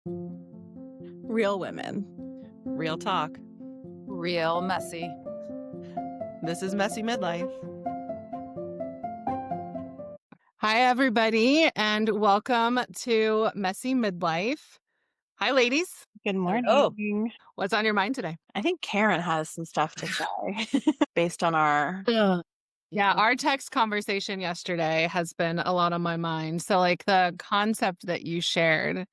Real women. Real talk. Real messy. This is Messy Midlife. Hi, everybody, and welcome to Messy Midlife. Hi, ladies. Good Hello. morning. What's on your mind today? I think Karen has some stuff to say based on our. Ugh. Yeah, our text conversation yesterday has been a lot on my mind. So, like the concept that you shared,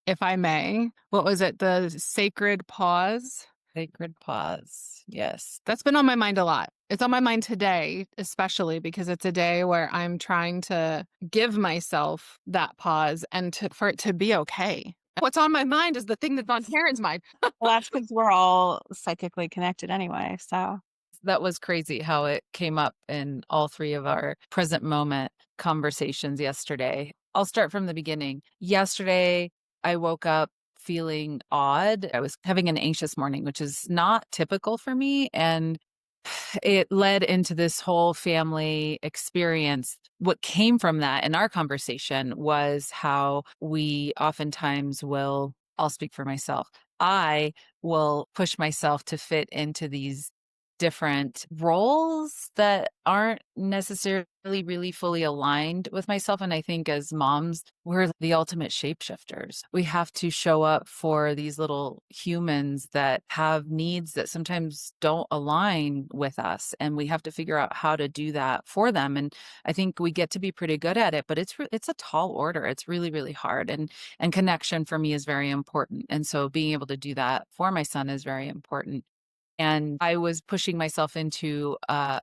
if I may, what was it? The sacred pause? Sacred pause. Yes. That's been on my mind a lot. It's on my mind today, especially because it's a day where I'm trying to give myself that pause and for it to be okay. What's on my mind is the thing that's on Karen's mind. Well, that's because we're all psychically connected anyway. So That was crazy how it came up in all three of our present moment conversations yesterday. I'll start from the beginning. Yesterday, I woke up feeling odd. I was having an anxious morning, which is not typical for me. And it led into this whole family experience. What came from that in our conversation was how we oftentimes will, I'll speak for myself, I will push myself to fit into these different roles that aren't necessarily really fully aligned with myself. And I think as moms, we're the ultimate shapeshifters. We have to show up for these little humans that have needs that sometimes don't align with us. And we have to figure out how to do that for them. And I think we get to be pretty good at it, but it's a tall order. It's really, really hard. And connection for me is very important. And so being able to do that for my son is very important. And I was pushing myself into an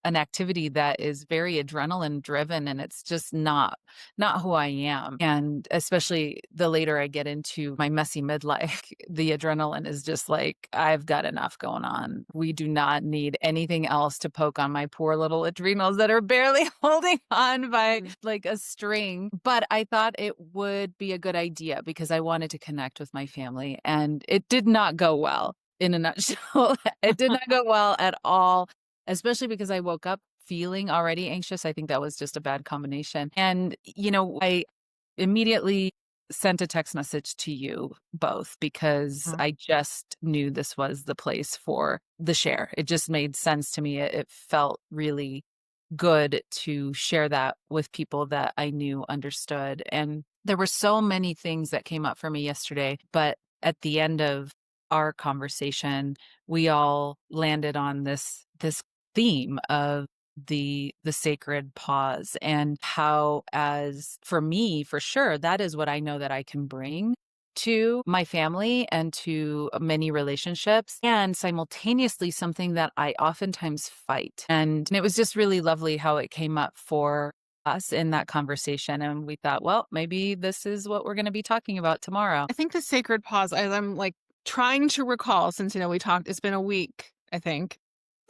activity that is very adrenaline driven, and it's just not who I am. And especially the later I get into my messy midlife, the adrenaline is just like, I've got enough going on. We do not need anything else to poke on my poor little adrenals that are barely holding on by like a string. But I thought it would be a good idea because I wanted to connect with my family, and it did not go well. In a nutshell, it did not go well at all, especially because I woke up feeling already anxious. I think that was just a bad combination. And, I immediately sent a text message to you both because I just knew this was the place for the share. It just made sense to me. It felt really good to share that with people that I knew understood. And there were so many things that came up for me yesterday, but at the end of our conversation, we all landed on this theme of the sacred pause, and how, as for me, for sure, that is what I know that I can bring to my family and to many relationships, and simultaneously something that I oftentimes fight. And it was just really lovely how it came up for us in that conversation. And we thought, well, maybe this is what we're going to be talking about tomorrow. I think the sacred pause, I'm like trying to recall since, we talked, it's been a week, I think.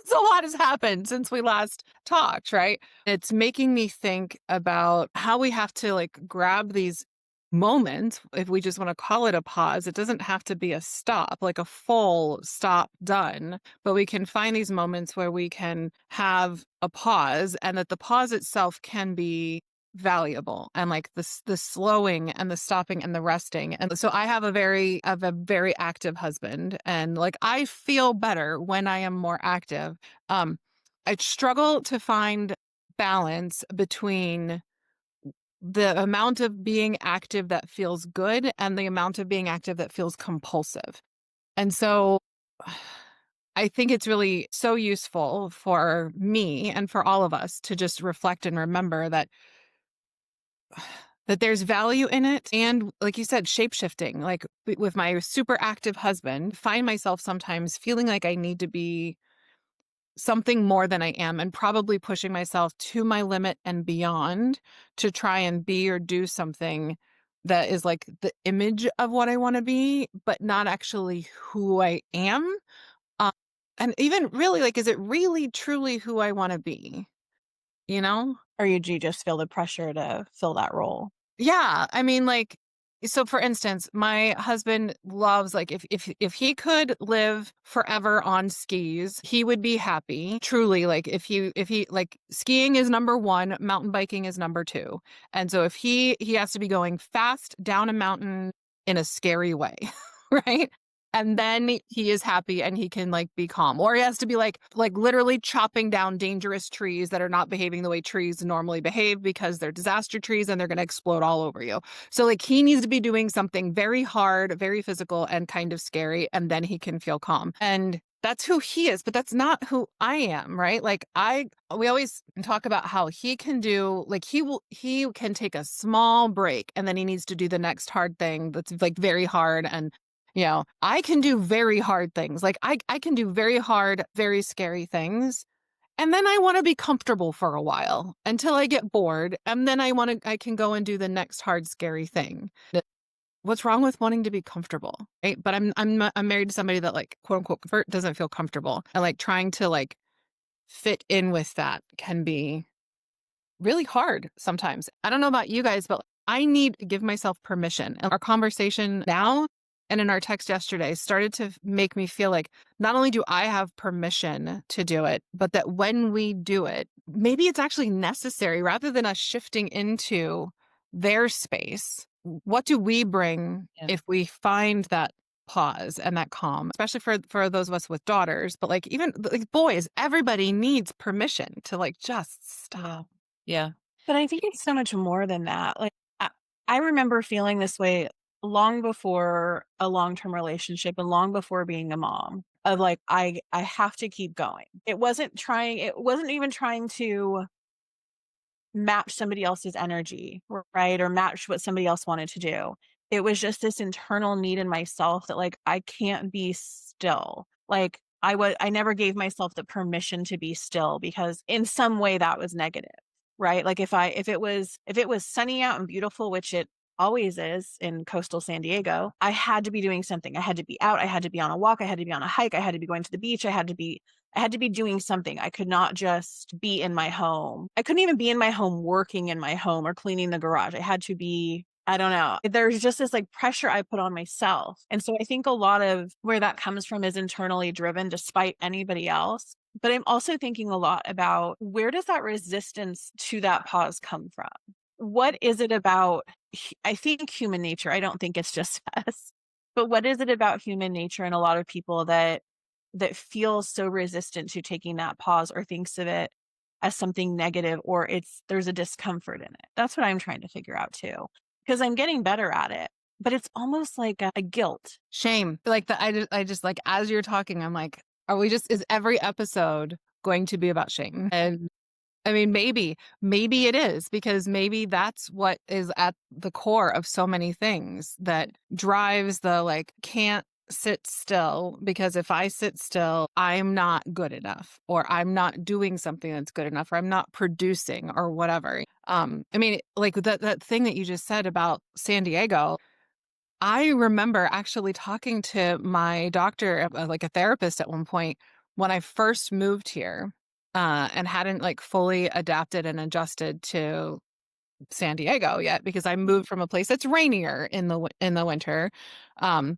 So a lot has happened since we last talked, right? It's making me think about how we have to like grab these moments, if we just want to call it a pause. It doesn't have to be a stop, like a full stop done, but we can find these moments where we can have a pause, and that the pause itself can be valuable, and like the slowing and the stopping and the resting. And so I have a very active husband, and like I feel better when I am more active. I struggle to find balance between the amount of being active that feels good and the amount of being active that feels compulsive. And so I think it's really so useful for me and for all of us to just reflect and remember that there's value in it. And like you said, shape-shifting, like with my super active husband, find myself sometimes feeling like I need to be something more than I am, and probably pushing myself to my limit and beyond to try and be or do something that is like the image of what I want to be, but not actually who I am. Um, and even really, like, is it really truly who I want to be? You know? Or you do just feel the pressure to fill that role? Yeah. I mean, like, so for instance, my husband loves, like, if he could live forever on skis, he would be happy. Truly, like if he like, skiing is number one, mountain biking is number two. And so if he has to be going fast down a mountain in a scary way, right? And then he is happy and he can like be calm. Or he has to be like literally chopping down dangerous trees that are not behaving the way trees normally behave because they're disaster trees and they're going to explode all over you. So like he needs to be doing something very hard, very physical and kind of scary, and then he can feel calm. And that's who he is, but that's not who I am, right? Like we always talk about how he can do, like he can take a small break and then he needs to do the next hard thing that's like very hard. And I can do very hard things. Like I can do very hard, very scary things. And then I want to be comfortable for a while until I get bored. And then I can go and do the next hard, scary thing. What's wrong with wanting to be comfortable? Right. But I'm married to somebody that like quote unquote comfort doesn't feel comfortable. And like trying to like fit in with that can be really hard sometimes. I don't know about you guys, but I need to give myself permission. And our conversation now and in our text yesterday started to make me feel like not only do I have permission to do it, but that when we do it, maybe it's actually necessary rather than us shifting into their space. What do we bring Yeah. if we find that pause and that calm, especially for those of us with daughters, but like even like boys, everybody needs permission to like just stop. Yeah. Yeah. But I think it's so much more than that. Like, I remember feeling this way long before a long-term relationship and long before being a mom of like, I have to keep going. It wasn't even trying to match somebody else's energy, right? Or match what somebody else wanted to do. It was just this internal need in myself that like I can't be still. Like I never gave myself the permission to be still because in some way that was negative, right? Like if it was sunny out and beautiful, which it always is in coastal San Diego, I had to be doing something. I had to be out, I had to be on a walk, I had to be on a hike, I had to be going to the beach, I had to be doing something. I could not just be in my home. I couldn't even be in my home working in my home or cleaning the garage. I had to be, I don't know. There's just this like pressure I put on myself. And so I think a lot of where that comes from is internally driven despite anybody else. But I'm also thinking a lot about where does that resistance to that pause come from? What is it about, I think human nature, I don't think it's just us, but what is it about human nature and a lot of people that feels so resistant to taking that pause or thinks of it as something negative or there's a discomfort in it. That's what I'm trying to figure out too. Because I'm getting better at it, but it's almost like a guilt. Shame. Like I just like as you're talking, I'm like, is every episode going to be about shame? And I mean, maybe it is because maybe that's what is at the core of so many things that drives the like, can't sit still because if I sit still, I'm not good enough or I'm not doing something that's good enough or I'm not producing or whatever. I mean, like that thing that you just said about San Diego, I remember actually talking to my doctor, like a therapist at one point when I first moved here and hadn't like fully adapted and adjusted to San Diego yet because I moved from a place that's rainier in the winter. Um,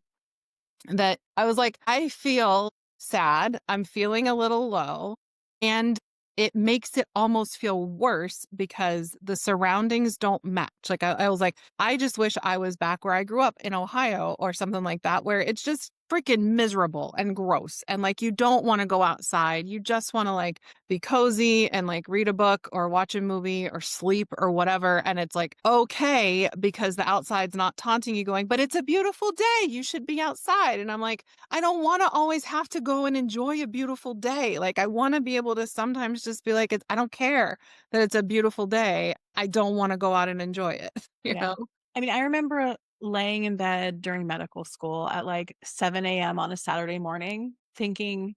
that I was like, I feel sad. I'm feeling a little low. And it makes it almost feel worse because the surroundings don't match. Like I was like, I just wish I was back where I grew up in Ohio or something like that, where it's just freaking miserable and gross. And like, you don't want to go outside. You just want to like be cozy and like read a book or watch a movie or sleep or whatever. And it's like, okay, because the outside's not taunting you going, but it's a beautiful day. You should be outside. And I'm like, I don't want to always have to go and enjoy a beautiful day. Like, I want to be able to sometimes just be like, I don't care that it's a beautiful day. I don't want to go out and enjoy it, you Yeah. know? I mean, I remember laying in bed during medical school at like 7 a.m. on a Saturday morning thinking,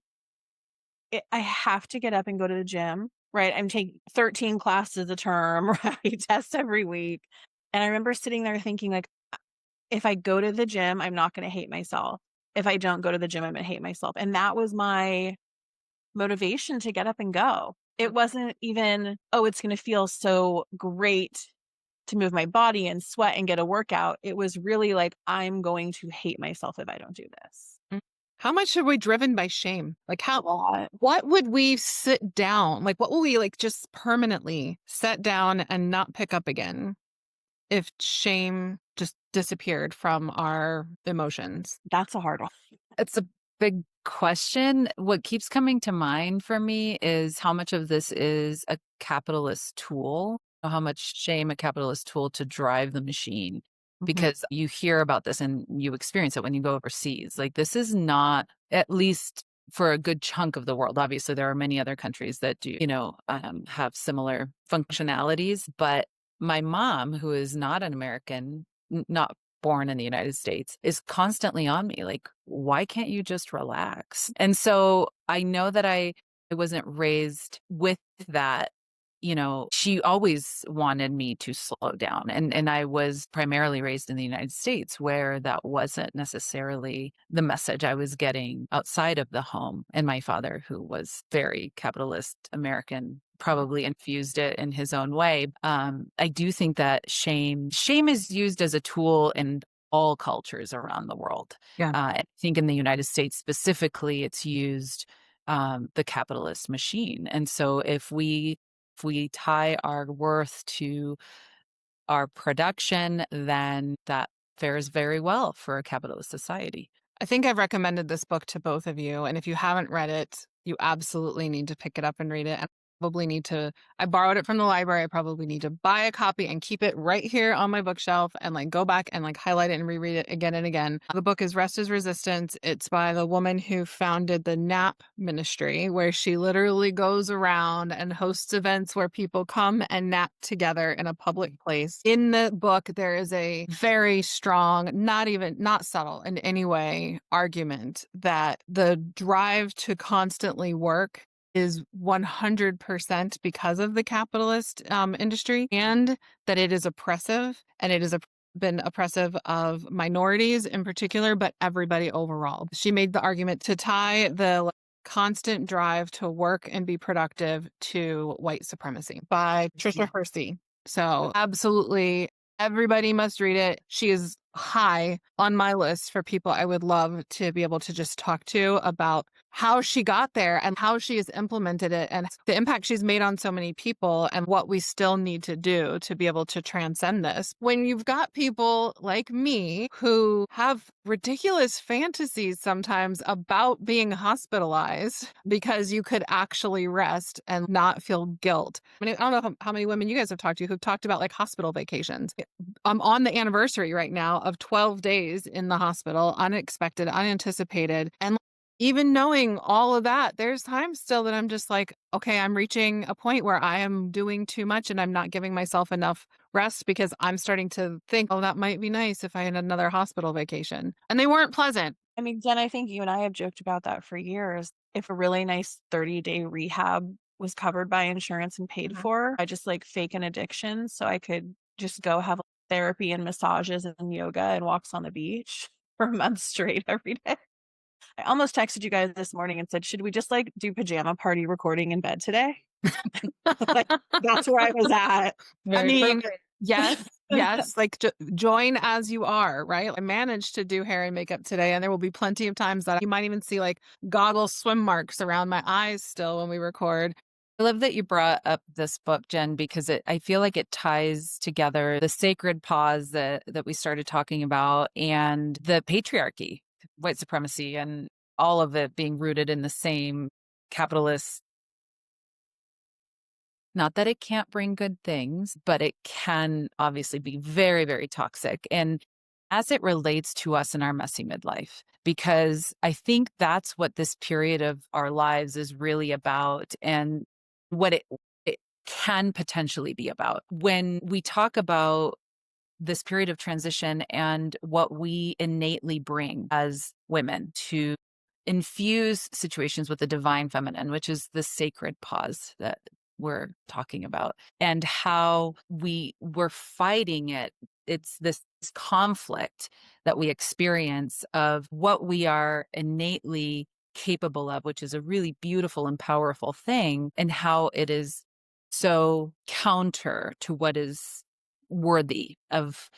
I have to get up and go to the gym, right? I'm taking 13 classes a term, right? Tests every week. And I remember sitting there thinking, like, if I go to the gym, I'm not going to hate myself. If I don't go to the gym, I'm going to hate myself. And that was my motivation to get up and go. It wasn't even, oh, it's going to feel so great to move my body and sweat and get a workout. It was really like, I'm going to hate myself if I don't do this. Mm. How much are we driven by shame? Like A lot. what would we sit down? Like what will we like just permanently set down and not pick up again if shame just disappeared from our emotions? That's a hard one. It's a big question. What keeps coming to mind for me is how much of this is a capitalist tool, how much shame a capitalist tool to drive the machine. Mhm. Because you hear about this and you experience it when you go overseas. Like, this is not, at least for a good chunk of the world. Obviously, there are many other countries that do, have similar functionalities. But my mom, who is not an American, not born in the United States, is constantly on me like, why can't you just relax? And so I know that I wasn't raised with that. She always wanted me to slow down. And I was primarily raised in the United States, where that wasn't necessarily the message I was getting outside of the home. And my father, who was very capitalist American, probably infused it in his own way. I do think that shame is used as a tool in all cultures around the world. Yeah. I think in the United States specifically, it's used, the capitalist machine. And so if we tie our worth to our production, then that fares very well for a capitalist society. I think I've recommended this book to both of you, and if you haven't read it, you absolutely need to pick it up and read it. And probably need to I borrowed it from the library. I probably need to buy a copy and keep it right here on my bookshelf and like go back and like highlight it and reread it again and again. The book is Rest is Resistance. It's by the woman who founded the NAP ministry, where she literally goes around and hosts events where people come and nap together in a public place. In the book, there is a very strong, not subtle in any way, argument that the drive to constantly work is 100% because of the capitalist industry, and that it is oppressive, and it is been oppressive of minorities in particular, but everybody overall. She made the argument to tie the constant drive to work and be productive to white supremacy by Trisha Hersey. So absolutely, everybody must read it. She is high on my list for people I would love to be able to just talk to about how she got there and how she has implemented it and the impact she's made on so many people and what we still need to do to be able to transcend this. When you've got people like me who have ridiculous fantasies sometimes about being hospitalized because you could actually rest and not feel guilt. I mean, I don't know how many women you guys have talked to who've talked about like hospital vacations. I'm on the anniversary right now of 12 days in the hospital, unexpected, unanticipated. And even knowing all of that, there's times still that I'm just like, okay, I'm reaching a point where I am doing too much and I'm not giving myself enough rest because I'm starting to think, oh, that might be nice if I had another hospital vacation. And they weren't pleasant. I mean, Jen, I think you and I have joked about that for years. If a really nice 30-day rehab was covered by insurance and paid Mhm. for, I just like fake an addiction so I could just go have therapy and massages and yoga and walks on the beach for months straight every day. I almost texted you guys this morning and said, should we just like do pajama party recording in bed today? Like, that's where I was at. I Very mean, appropriate. yes, yes, like join as you are, right? I managed to do hair and makeup today, and there will be plenty of times that you might even see like goggle swim marks around my eyes still when we record. I love that you brought up this book, Jen, because I feel like it ties together the sacred pause that we started talking about and the patriarchy, white supremacy, and all of it being rooted in the same capitalist. Not that it can't bring good things, but it can obviously be very, very toxic. And as it relates to us in our messy midlife, because I think that's what this period of our lives is really about and what it can potentially be about. When we talk about this period of transition and what we innately bring as women to infuse situations with the divine feminine, which is the sacred pause that we're talking about, and how we're fighting it. It's this conflict that we experience of what we are innately capable of, which is a really beautiful and powerful thing, and how it is so counter to what is worthy of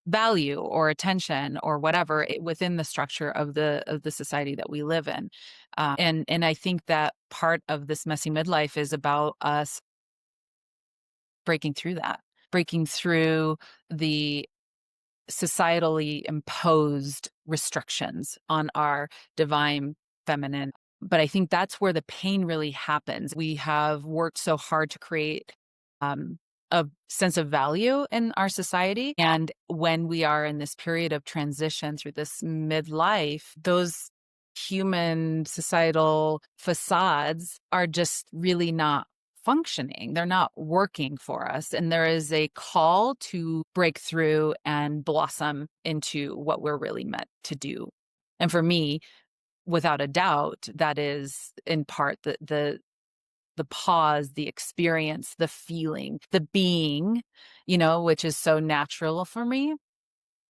value or attention or whatever within the structure of the society that we live in. And I think that part of this messy midlife is about us breaking through that, breaking through the societally imposed restrictions on our divine feminine. But I think that's where the pain really happens. We have worked so hard to create um, a sense of value in our society. And when we are in this period of transition through this midlife, those human societal facades are just really not functioning. They're not working for us. And there is a call to break through and blossom into what we're really meant to do. And for me, without a doubt, that is in part the pause, the experience, the feeling, the being, which is so natural for me.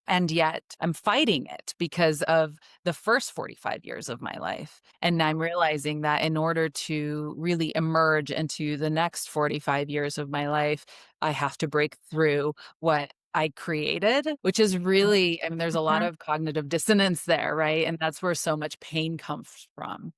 And yet I'm fighting it because of the first 45 years of my life. And I'm realizing that in order to really emerge into the next 45 years of my life, I have to break through what I created, which is really, I mean, there's a lot Mhm. of cognitive dissonance there, right? And that's where so much pain comes from.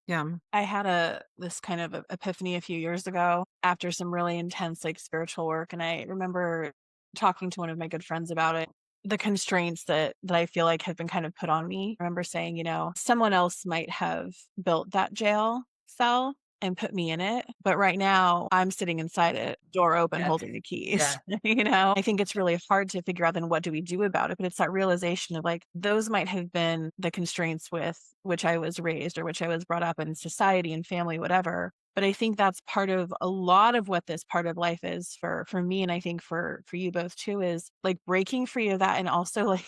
Yeah. I had this kind of epiphany a few years ago after some really intense like spiritual work, and I remember talking to one of my good friends about it. The constraints that I feel like have been kind of put on me. I remember saying, someone else might have built that jail cell and put me in it, but right now I'm sitting inside it, door open, Yes. holding the keys. Yeah. I think it's really hard to figure out then what do we do about it, but it's that realization of like those might have been the constraints with which I was raised or which I was brought up in society and family, whatever. But I think that's part of a lot of what this part of life is for me, and I think for you both too, is like breaking free of that, and also like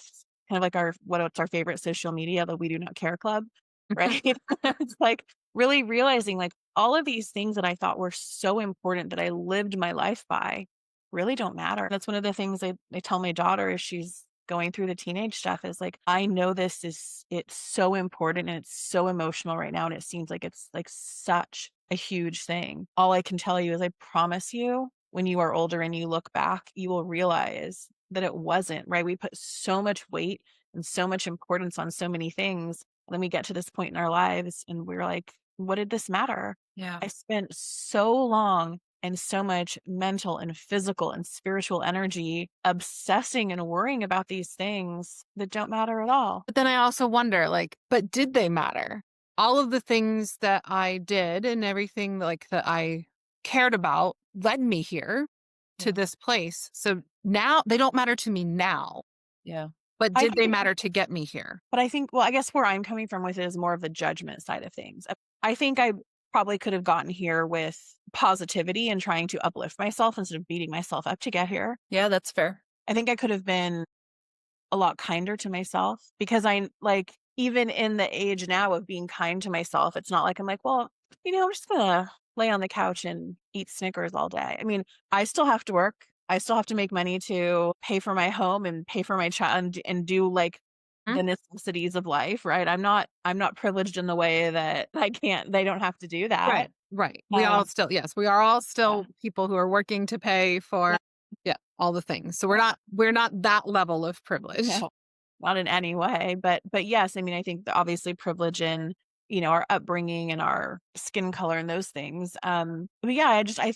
kind of like what's our favorite social media, the We Do Not Care Club, right? It's like really realizing like all of these things that I thought were so important that I lived my life by really don't matter. That's one of the things I tell my daughter as she's going through the teenage stuff is like, I know it's so important and it's so emotional right now. And it seems like it's like such a huge thing. All I can tell you is I promise you, when you are older and you look back, you will realize that it wasn't, right? We put so much weight and so much importance on so many things. And then we get to this point in our lives and we're like, what did this matter? Yeah. I spent so long and so much mental and physical and spiritual energy obsessing and worrying about these things that don't matter at all. But then I also wonder, like, but did they matter? All of the things that I did and everything like that I cared about led me here to Yeah. this place. So now they don't matter to me now, Yeah. but I did they think, matter to get me here? but I think, well, I guess where I'm coming from with it is more of the judgment side of things. I think I probably could have gotten here with positivity and trying to uplift myself instead of beating myself up to get here. Yeah, that's fair. I think I could have been a lot kinder to myself because I like even in the age now of being kind to myself, it's not like I'm like, well, I'm just gonna lay on the couch and eat Snickers all day. I mean, I still have to work. I still have to make money to pay for my home and pay for my child and do like Hmm? the necessities of life, right? I'm not privileged in the way that they don't have to do that. Right. Right. We all Um, still, yes, we are all yeah. still people who are working to pay for, yeah, all the things. So we're not that level of privilege. No, not in any way, but yes, I mean, I think that obviously privilege in, our upbringing and our skin color and those things. But yeah, I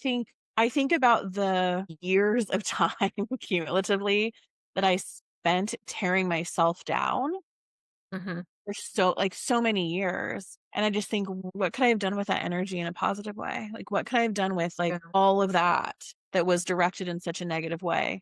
think about the years of time cumulatively that I spent tearing myself down Hmm. for so many years. And I just think, what could I have done with that energy in a positive way? Like, what could I have done with like Yeah. all of that that was directed in such a negative way?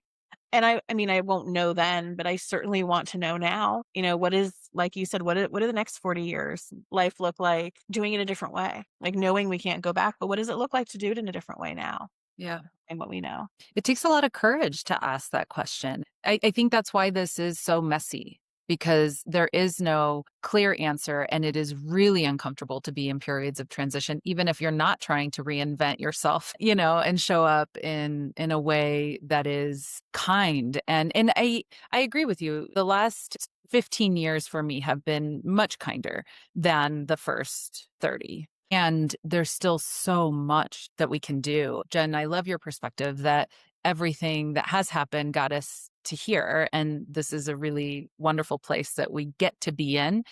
And I mean, I won't know then, but I certainly want to know now, what is, like you said, what do the next 40 years life look like doing it a different way? Like knowing we can't go back, but what does it look like to do it in a different way now Yeah. and what we know? It takes a lot of courage to ask that question. I think that's why this is so messy because there is no clear answer. And it is really uncomfortable to be in periods of transition, even if you're not trying to reinvent yourself, and show up in a way that is kind. And I agree with you. The last 15 years for me have been much kinder than the first 30. And there's still so much that we can do. Jen, I love your perspective that everything that has happened got us to here. And this is a really wonderful place that we get to be in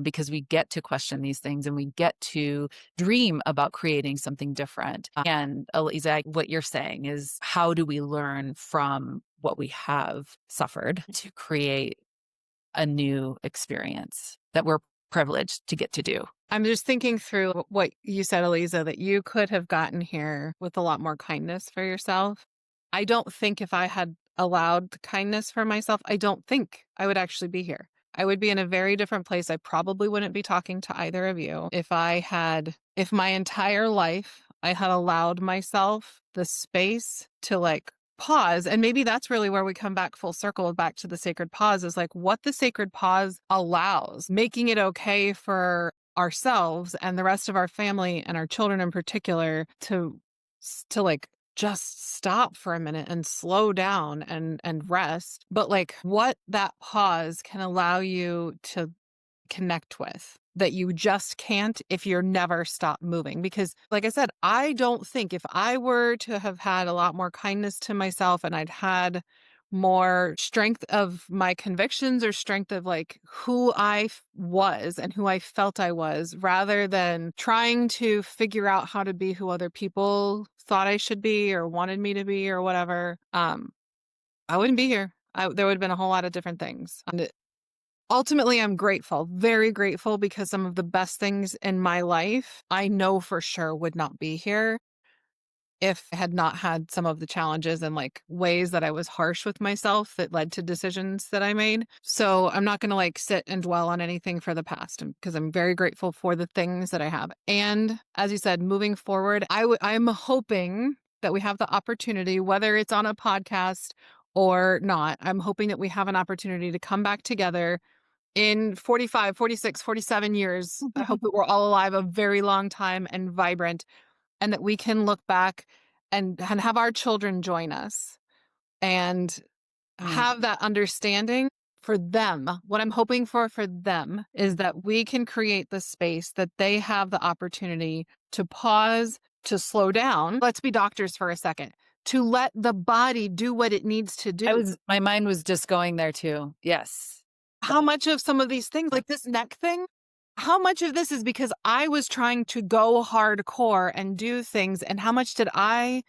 because we get to question these things and we get to dream about creating something different. And Eliza, what you're saying is how do we learn from what we have suffered to create a new experience that we're privileged to get to do. I'm just thinking through what you said, Eliza, that you could have gotten here with a lot more kindness for yourself. I don't think if I had allowed the kindness for myself, I don't think I would actually be here. I would be in a very different place. I probably wouldn't be talking to either of you if my entire life I had allowed myself the space to like pause. And maybe that's really where we come back full circle back to the sacred pause is like what the sacred pause allows, making it okay for ourselves and the rest of our family and our children in particular to like just stop for a minute and slow down and rest. But like what that pause can allow you to connect with that you just can't if you're never stop moving. Because like I said, I don't think if I were to have had a lot more kindness to myself and I'd had more strength of my convictions or strength of like who was and who I felt I was rather than trying to figure out how to be who other people thought I should be or wanted me to be or whatever, I wouldn't be here. There would have been a whole lot of different things. And ultimately, I'm grateful, very grateful because some of the best things in my life, I know for sure would not be here if I had not had some of the challenges and like ways that I was harsh with myself that led to decisions that I made. So I'm not going to like sit and dwell on anything for the past because I'm very grateful for the things that I have. And as you said, moving forward, I'm hoping that we have the opportunity, whether it's on a podcast or not, I'm hoping that we have an opportunity to come back together in 45, 46, 47 years. I hope that we're all alive a very long time and vibrant and that we can look back and have our children join us and have that understanding for them. What I'm hoping for them is that we can create the space that they have the opportunity to pause, to slow down. Let's be doctors for a second, to let the body do what it needs to do. My mind was just going there too. Yes. How much of some of these things, like this neck thing, how much of this is because I was trying to go hardcore and do things, and how much did I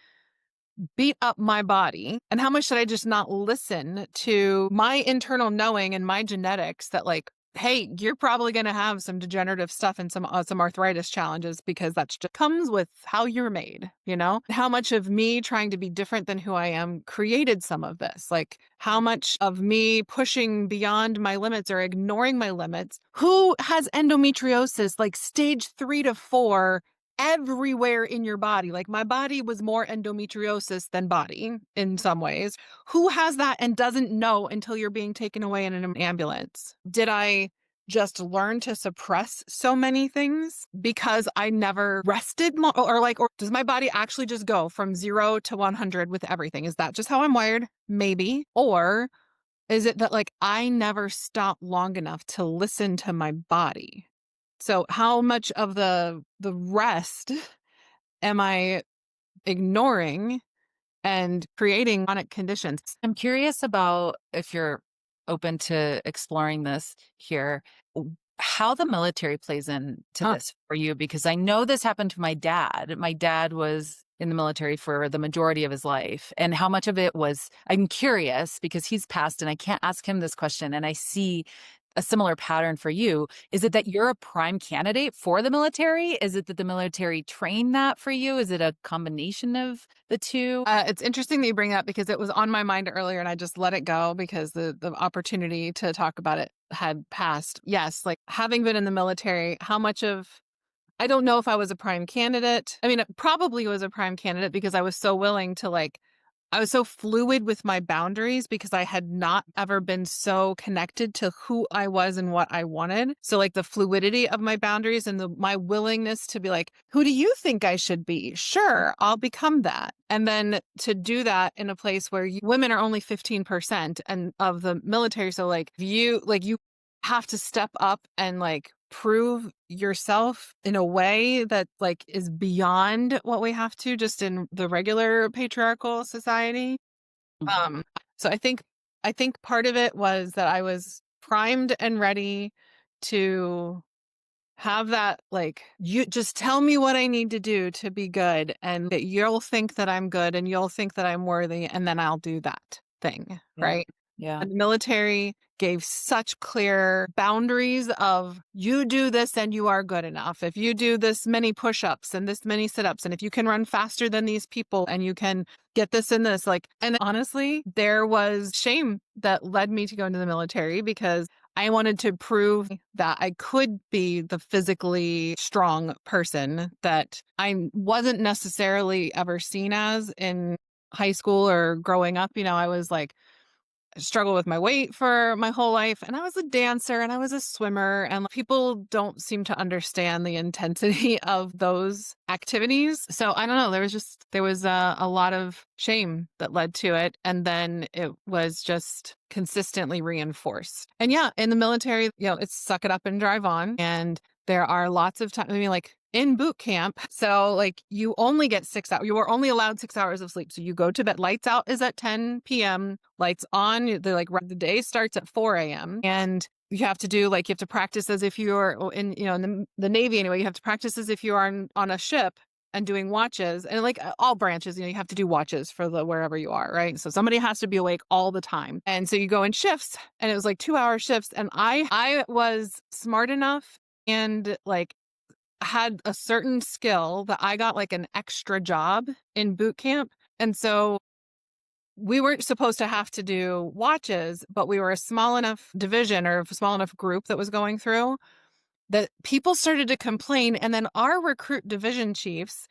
beat up my body? And how much did I just not listen to my internal knowing and my genetics that like, hey, you're probably going to have some degenerative stuff and some arthritis challenges because that's just comes with how you're made, you know? How much of me trying to be different than who I am created some of this? Like how much of me pushing beyond my limits or ignoring my limits? Who has endometriosis like stage 3 to 4 everywhere in your body? Like my body was more endometriosis than body in some ways. Who has that and doesn't know until you're being taken away in an ambulance? Did I just learn to suppress so many things because I never rested or does my body actually just go from 0 to 100 with everything? Is that just how I'm wired? Maybe. Or is it that like I never stopped long enough to listen to my body? So how much of the rest am I ignoring and creating chronic conditions? I'm curious about if you're open to exploring this here, how the military plays into this for you, because I know this happened to my dad. My dad was in the military for the majority of his life. And how much of it was, I'm curious because he's passed and I can't ask him this question. And I see a similar pattern for you. Is it that you're a prime candidate for the military? Is it that the military trained that for you? Is it a combination of the two? It's interesting that you bring that because it was on my mind earlier and I just let it go because the opportunity to talk about it had passed. Yes, like having been in the military, I don't know if I was a prime candidate. I mean, it probably was a prime candidate because I was so willing to I was so fluid with my boundaries because I had not ever been so connected to who I was and what I wanted. So like the fluidity of my boundaries and my willingness to be like, who do you think I should be? Sure, I'll become that. And then to do that in a place where women are only 15% and of the military. So you have to step up and like prove yourself in a way that like is beyond what we have to just in the regular patriarchal society. So I think part of it was that I was primed and ready to have that like you just tell me what I need to do to be good and that you'll think that I'm good and you'll think that I'm worthy and then I'll do that. thing, Yeah. right? Yeah. And the military gave such clear boundaries of you do this and you are good enough. If you do this many push-ups and this many sit-ups, and if you can run faster than these people and you can get this and this, like, and honestly, there was shame that led me to go into the military because I wanted to prove that I could be the physically strong person that I wasn't necessarily ever seen as in high school or growing up. I was like, struggled with my weight for my whole life, and I was a dancer and I was a swimmer, and people don't seem to understand the intensity of those activities. So I don't know, there was a lot of shame that led to it, and then it was just consistently reinforced. And yeah, in the military, it's suck it up and drive on, and there are lots of times, I mean, like in boot camp, so like you only get 6 hours. You are only allowed 6 hours of sleep. So you go to bed, lights out is at 10 p.m., lights on. They're like the day starts at 4 a.m. And you have to do like, you have to practice as if you're in the Navy anyway, you have to practice as if you are on a ship and doing watches, and like all branches, you have to do watches for the wherever you are, right? So somebody has to be awake all the time. And so you go in shifts, and it was like 2-hour shifts. And I was smart enough and like had a certain skill that I got like an extra job in boot camp. And so we weren't supposed to have to do watches, but we were a small enough division or a small enough group that was going through that people started to complain. And then our recruit division chiefs,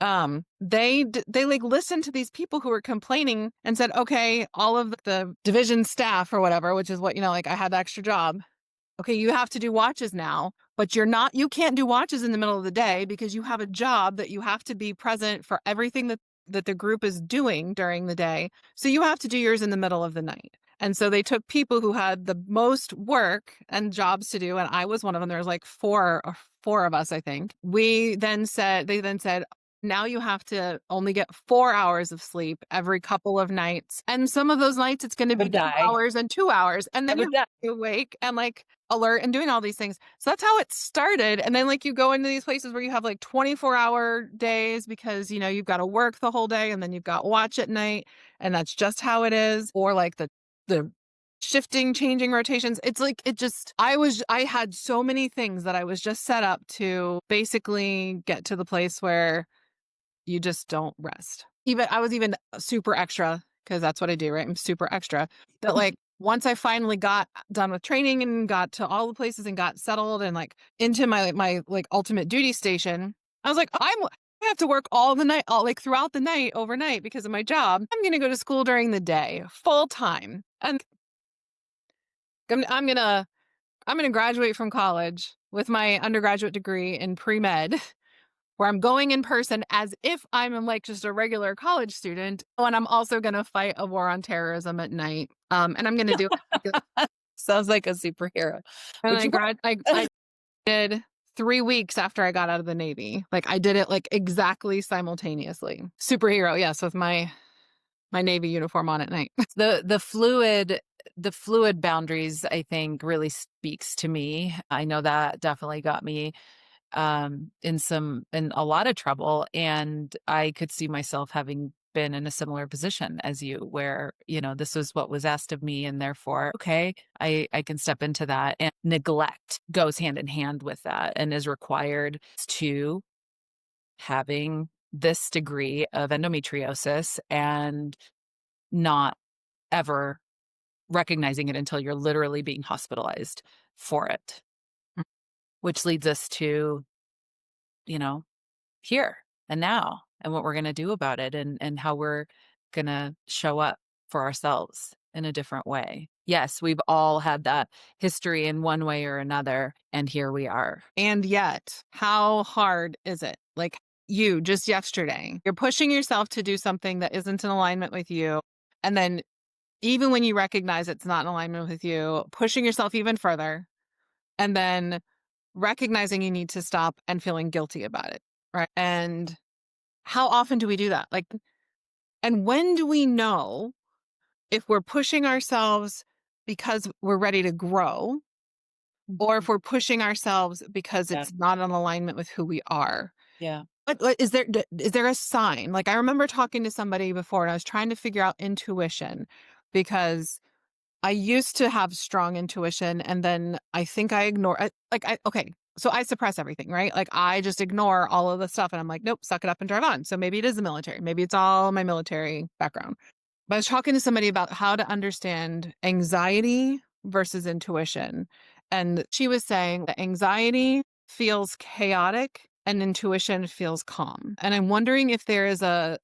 they like listened to these people who were complaining and said, okay, all of the division staff or whatever, which is what, like I had the extra job. Okay, you have to do watches now, but you can't do watches in the middle of the day because you have a job that you have to be present for everything that the group is doing during the day. So you have to do yours in the middle of the night. And so they took people who had the most work and jobs to do, and I was one of them. There was like four of us, I think. They then said, now you have to only get 4 hours of sleep every couple of nights. And some of those nights it's going to be 2 hours and 2 hours. And then you're awake and like alert and doing all these things. So that's how it started. And then like you go into these places where you have like 24-hour days because, you've got to work the whole day and then you've got watch at night. And that's just how it is. Or like the shifting, changing rotations. It's like, I had so many things that I was just set up to basically get to the place where you just don't rest. I was even super extra because that's what I do, right? I'm super extra. That like once I finally got done with training and got to all the places and got settled and like into my like ultimate duty station, I was like, I have to work all the night, all like throughout the night, overnight because of my job. I'm going to go to school during the day, full time, and I'm gonna graduate from college with my undergraduate degree in pre-med, where I'm going in person as if I'm like just a regular college student. Oh, and I'm also going to fight a war on terrorism at night. And I'm going to do Sounds like a superhero. and Would you I did 3 weeks after I got out of the Navy. Like I did it like exactly simultaneously. Superhero, yes, with my Navy uniform on at night. the fluid boundaries, I think, really speaks to me. I know that definitely got me in a lot of trouble, and I could see myself having been in a similar position as you, where this was what was asked of me, and therefore, okay, I can step into that. And neglect goes hand in hand with that and is required to having this degree of endometriosis and not ever recognizing it until you're literally being hospitalized for it, which leads us to, here and now, and what we're going to do about it, and how we're going to show up for ourselves in a different way. Yes, we've all had that history in one way or another, and here we are. And yet, how hard is it? Like you just yesterday, you're pushing yourself to do something that isn't in alignment with you. And then even when you recognize it's not in alignment with you, pushing yourself even further, and then recognizing you need to stop and feeling guilty about it, right? And how often do we do that? Like, and when do we know if we're pushing ourselves because we're ready to grow, or if we're pushing ourselves because it's not in alignment with who we are? Yeah. What is there a sign? Like I remember talking to somebody before and I was trying to figure out intuition. because I used to have strong intuition, and then I think I ignore okay, so I suppress everything, right? Like, I just ignore all of the stuff, and I'm like, "Nope, suck it up and drive on." So maybe it is the military. Maybe it's all my military background. But I was talking to somebody about how to understand anxiety versus intuition. And she was saying that anxiety feels chaotic and intuition feels calm. And I'm wondering if there is a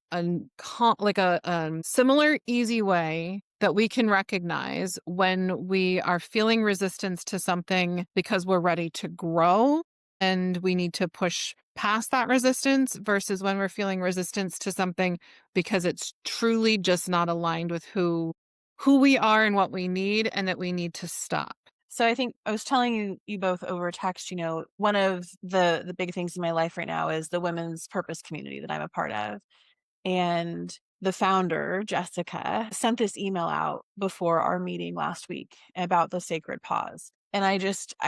similar easy way that we can recognize when we are feeling resistance to something because we're ready to grow and we need to push past that resistance versus when we're feeling resistance to something because it's truly just not aligned with who we are and what we need, and that we need to stop. So I think I was telling you both over text, one of the big things in my life right now is the women's purpose community that I'm a part of. And the founder, Jessica, sent this email out before our meeting last week about the sacred pause. And I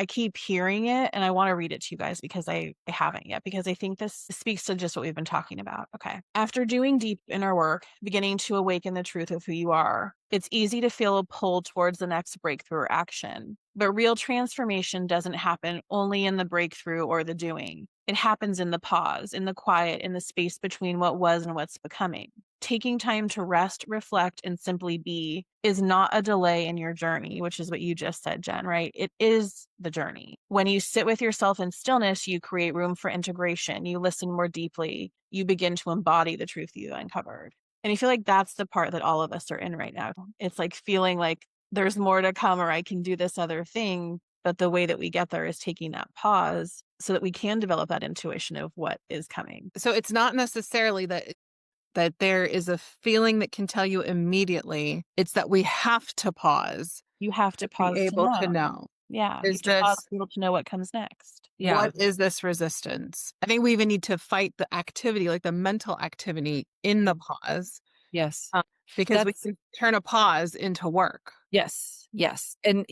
keep hearing it, and I want to read it to you guys because I haven't yet, because I think this speaks to just what we've been talking about. Okay. After doing deep inner work, beginning to awaken the truth of who you are, it's easy to feel a pull towards the next breakthrough or action. But real transformation doesn't happen only in the breakthrough or the doing. It happens in the pause, in the quiet, in the space between what was and what's becoming. Taking time to rest, reflect, and simply be is not a delay in your journey, which is what you just said, Jen, right? It is the journey. When you sit with yourself in stillness, you create room for integration. You listen more deeply. You begin to embody the truth you uncovered. And I feel like that's the part that all of us are in right now. It's like feeling like there's more to come, or I can do this other thing. But the way that we get there is taking that pause so that we can develop that intuition of what is coming. So it's not necessarily that there is a feeling that can tell you immediately. It's that we have to pause You have to to be pause to able to know. know. Yeah, you Is have to pause this to be able to know what comes next. Yeah. what is this resistance? I think we even need to fight the activity, like the mental activity in the pause, Yes. um, because we That's can turn a pause into work. yes. Yes. And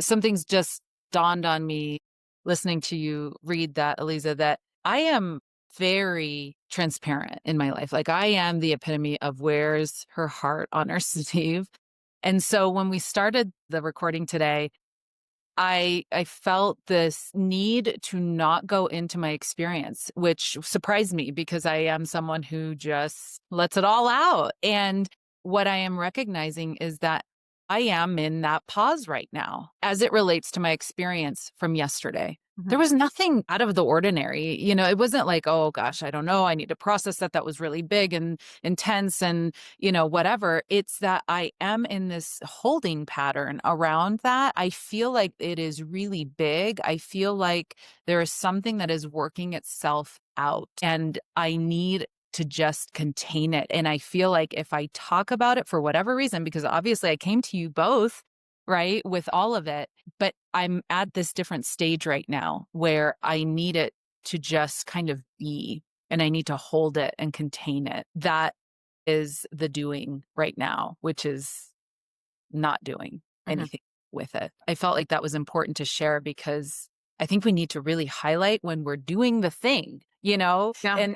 something's just dawned on me listening to you read that, Eliza, that I am very transparent in my life. Like, I am the epitome of wears her heart on her sleeve. And so when we started the recording today, I felt this need to not go into my experience, which surprised me because I am someone who just lets it all out. And what I am recognizing is that I am in that pause right now as it relates to my experience from yesterday. There Mhm. was nothing out of the ordinary. It wasn't like, oh gosh, I don't know. I need to process that. That was really big and intense and, whatever. It's that I am in this holding pattern around that. I feel like it is really big. I feel like there is something that is working itself out, and I need to just contain it. And I feel like if I talk about it for whatever reason, because obviously I came to you both, right, with all of it, but I'm at this different stage right now where I need it to just kind of be, and I need to hold it and contain it. That is the doing right now, which is not doing Mhm. anything with it. I felt like that was important to share because I think we need to really highlight when we're doing the thing, Yeah. and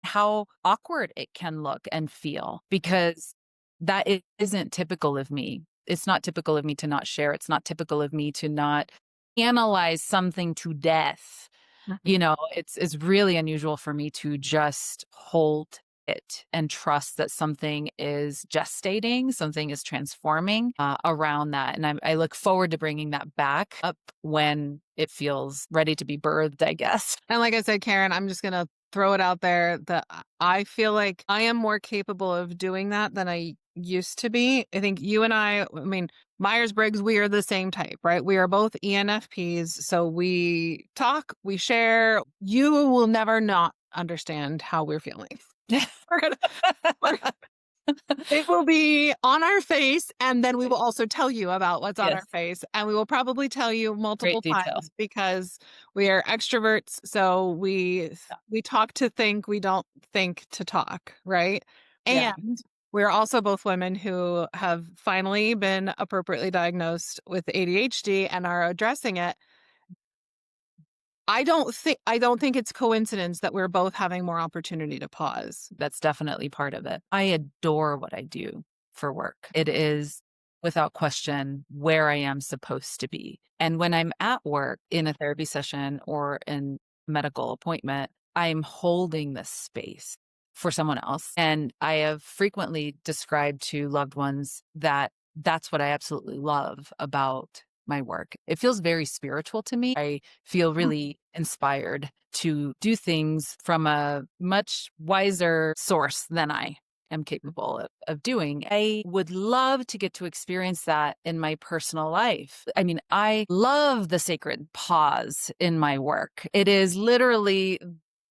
how awkward it can look and feel, because that isn't typical of me. It's not typical of me to not share. It's not typical of me to not analyze something to death. Mhm. It's really unusual for me to just hold it and trust that something is gestating, something is transforming around that. And I look forward to bringing that back up when it feels ready to be birthed, I guess. And like I said, Karen, I'm just gonna throw it out there that I feel like I am more capable of doing that than I used to be. I think you and I mean, Myers-Briggs, we are the same type, right? We are both ENFPs, so we talk, we share. You will never not understand how we're feeling. We're gonna, we're It will be on our face, and then we will also tell you about what's on our Yes. face, and we will probably tell you Great multiple detail. times because we are extroverts, so we talk to think, we don't think to talk, right? Yeah. And we're also both women who have finally been appropriately diagnosed with ADHD and are addressing it. I don't think it's coincidence that we're both having more opportunity to pause. That's definitely part of it. I adore what I do. for work. It is without question where I am supposed to be. And when I'm at work in a therapy session or in medical appointment, I'm holding this space for someone else. And I have frequently described to loved ones that that's what I absolutely love about my work. It feels very spiritual to me. I feel really inspired to do things from a much wiser source than I am capable of doing. I would love to get to experience that in my personal life. I mean, I love the sacred pause in my work. It is literally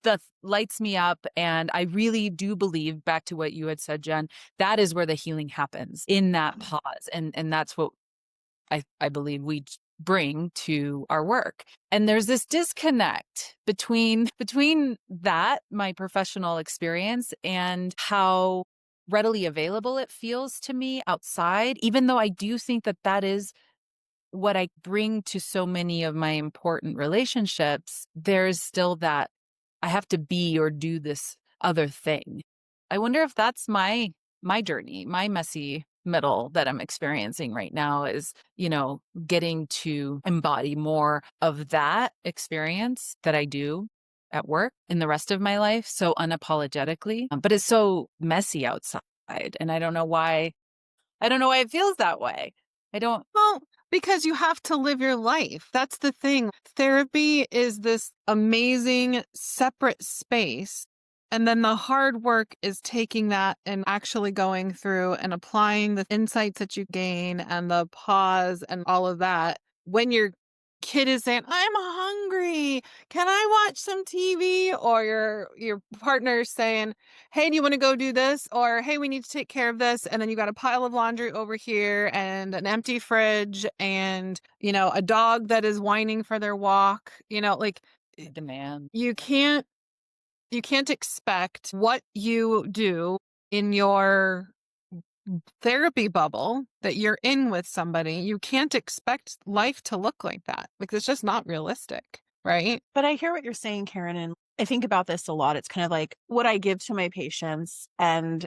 that lights me up. And I really do believe, back to what you had said, Jen, that is where the healing happens, in that pause. And that's what I believe we bring to our work. And there's this disconnect between that, my professional experience, and how readily available it feels to me outside, even though I do think that that is what I bring to so many of my important relationships. There's still that I have to be or do this other thing. I wonder if that's my journey, my messy middle that I'm experiencing right now is, getting to embody more of that experience that I do at work in the rest of my life so unapologetically. But it's so messy outside, and I don't know why. I don't know why it feels that way. I don't. Well, because you have to live your life. That's the thing. Therapy is this amazing separate space. And then the hard work is taking that and actually going through and applying the insights that you gain and the pause and all of that. When your kid is saying, I'm hungry, can I watch some TV? Or your partner's saying, hey, do you want to go do this? Or, hey, we need to take care of this. And then you got a pile of laundry over here and an empty fridge and, a dog that is whining for their walk, like Demand. you can't expect what you do in your therapy bubble that you're in with somebody. You can't expect life to look like that because it's just not realistic, right? But I hear what you're saying, Karen, and I think about this a lot. It's kind of like what I give to my patients and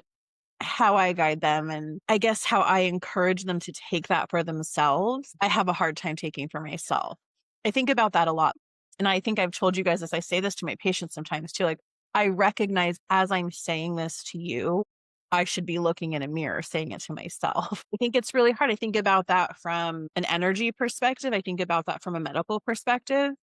how I guide them, and I guess how I encourage them to take that for themselves. I have a hard time taking for myself. I think about that a lot. And I think I've told you guys this, I say this to my patients sometimes too. Like, I recognize as I'm saying this to you, I should be looking in a mirror saying it to myself. I think it's really hard. I think about that from an energy perspective. I think about that from a medical perspective.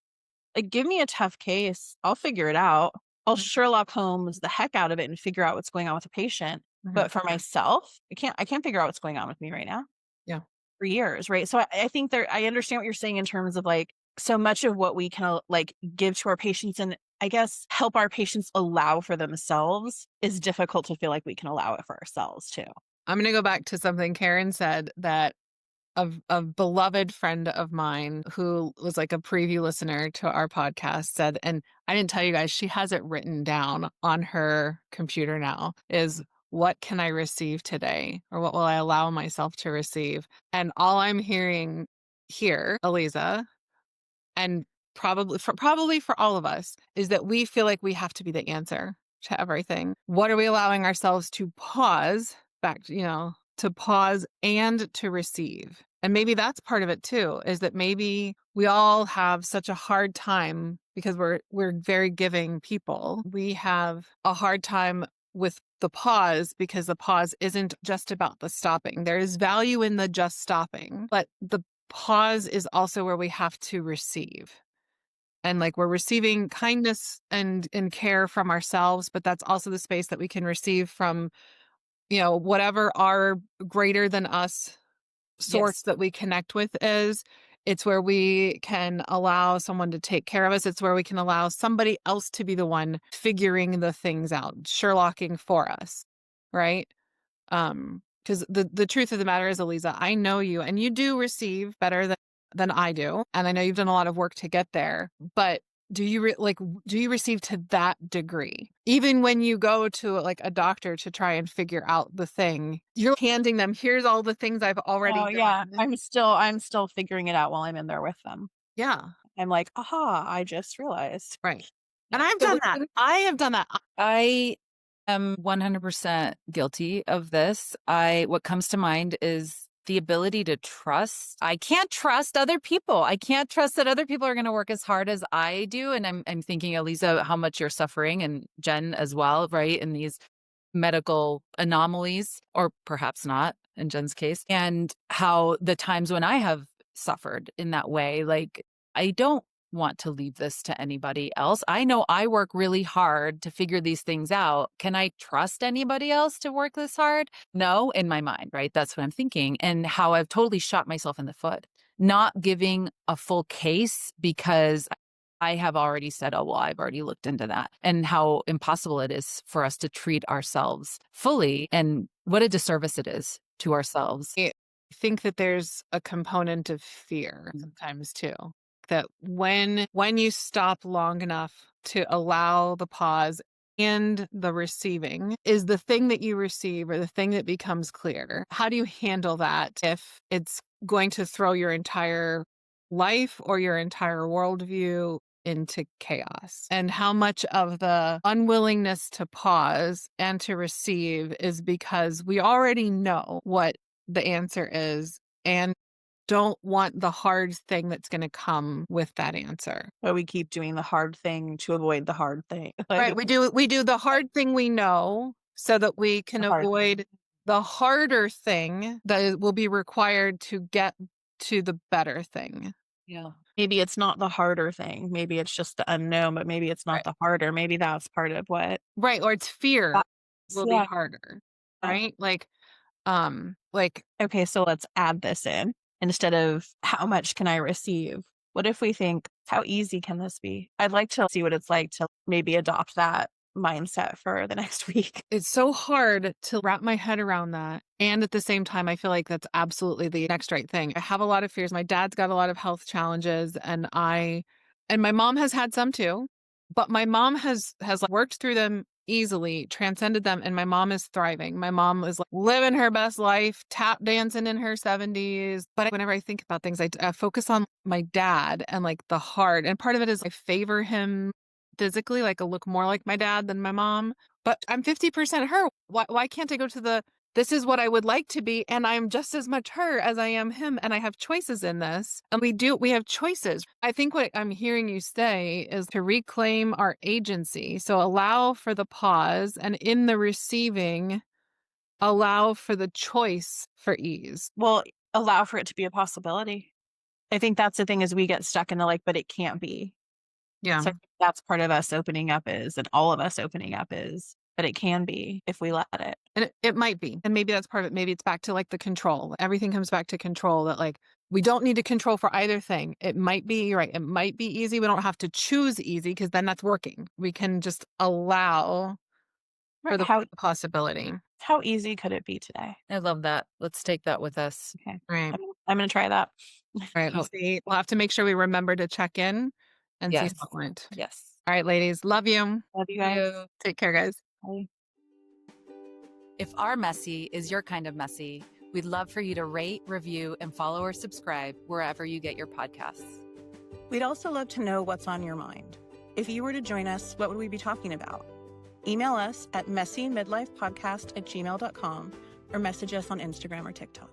Like, give me a tough case. I'll figure it out. I'll Sherlock Holmes the heck out of it and figure out what's going on with the patient. Mhm. But for myself, I can't figure out what's going on with me right now Yeah. for years. Right. So I think I understand what you're saying in terms of like so much of what we can like give to our patients and I guess help our patients allow for themselves is difficult to feel like we can allow it for ourselves too. I'm going to go back to something Karen said that a beloved friend of mine who was like a preview listener to our podcast said, and I didn't tell you guys, she has it written down on her computer now, is what can I receive today? Or what will I allow myself to receive? And all I'm hearing here, Eliza, and probably for all of us, is that we feel like we have to be the answer to everything. What are we allowing ourselves to pause back, to pause and to receive? And maybe that's part of it too, is that maybe we all have such a hard time because we're very giving people. We have a hard time with the pause because the pause isn't just about the stopping. There is value in the just stopping, but the pause is also where we have to receive. And like we're receiving kindness and care from ourselves, but that's also the space that we can receive from, whatever our greater than us source Yes. that we connect with is. It's where we can allow someone to take care of us. It's where we can allow somebody else to be the one figuring the things out, Sherlocking for us, right? Because the truth of the matter is, Eliza, I know you and you do receive better than I do. And I know you've done a lot of work to get there, but do you do you receive to that degree? Even when you go to like a doctor to try and figure out the thing, you're handing them, here's all the things I've already Oh yeah. done. I'm still figuring it out while I'm in there with them. Yeah, I'm like, aha, I just realized. right. And Yeah. I've So done that. I have done that. I I'm 100% guilty of this. What comes to mind is the ability to trust. I can't trust other people. I can't trust that other people are going to work as hard as I do. And I'm thinking, Elisa, how much you're suffering, and Jen as well, right? In these medical anomalies, or perhaps not in Jen's case, and how the times when I have suffered in that way, like, I don't want to leave this to anybody else. I know I work really hard to figure these things out. Can I trust anybody else to work this hard? No, in my mind, right? That's what I'm thinking. And how I've totally shot myself in the foot, not giving a full case because I have already said, oh, well, I've already looked into that, and how impossible it is for us to treat ourselves fully, and what a disservice it is to ourselves. I think that there's a component of fear sometimes too. That when you stop long enough to allow the pause and the receiving is the thing that you receive, or the thing that becomes clear. How do you handle that if it's going to throw your entire life or your entire worldview into chaos? And how much of the unwillingness to pause and to receive is because we already know what the answer is and don't want the hard thing that's going to come with that answer. But we keep doing the hard thing to avoid the hard thing. Right. We do the hard thing we know so that we can The hard avoid the harder thing that will be required to get to the better thing. Yeah. Maybe it's not the harder thing. Maybe it's just the unknown, but maybe it's not Right. the harder. Maybe that's part of what. Right. Or it's fear will be Yeah. harder. Yeah. Right. Like, Okay, so let's add this in instead of how much can I receive? What if we think, how easy can this be? I'd like to see what it's like to maybe adopt that mindset for the next week. it's so hard to wrap my head around that. And at the same time, I feel like that's absolutely the next right thing. I have a lot of fears. My dad's got a lot of health challenges, and my mom has had some too, but my mom has like worked through them easily, transcended them, and my mom is thriving. My mom is like living her best life, tap dancing in her 70s. But whenever I think about things, I focus on my dad and like the hard. And part of it is I favor him physically, like I look more like my dad than my mom, but I'm 50% her. Why can't I go to this is what I would like to be, and I'm just as much her as I am him, and I have choices in this. And we have choices. I think what I'm hearing you say is to reclaim our agency. So allow for the pause, and in the receiving, allow for the choice for ease. Well, allow for it to be a possibility. I think that's the thing is we get stuck in the like, but it can't be. Yeah. So I think that's part of us opening up is, and all of us opening up is, but it can be if we let it. And it might be. And maybe that's part of it. Maybe it's back to like the control. Everything comes back to control, that like we don't need to control for either thing. It might be, you're right. It might be easy. We don't have to choose easy because then that's working. We can just allow for the possibility. How easy could it be today? I love that. Let's take that with us. Okay. Right. I'm going to try that. Right. We'll have to make sure we remember to check in and see Yes. how it went. Yes. All right, ladies. Love you. Love you guys. Take care, guys. Bye. If our messy is your kind of messy, we'd love for you to rate, review, and follow or subscribe wherever you get your podcasts. We'd also love to know what's on your mind. If you were to join us, what would we be talking about? Email us at messymidlifepodcast@gmail.com or message us on Instagram or TikTok.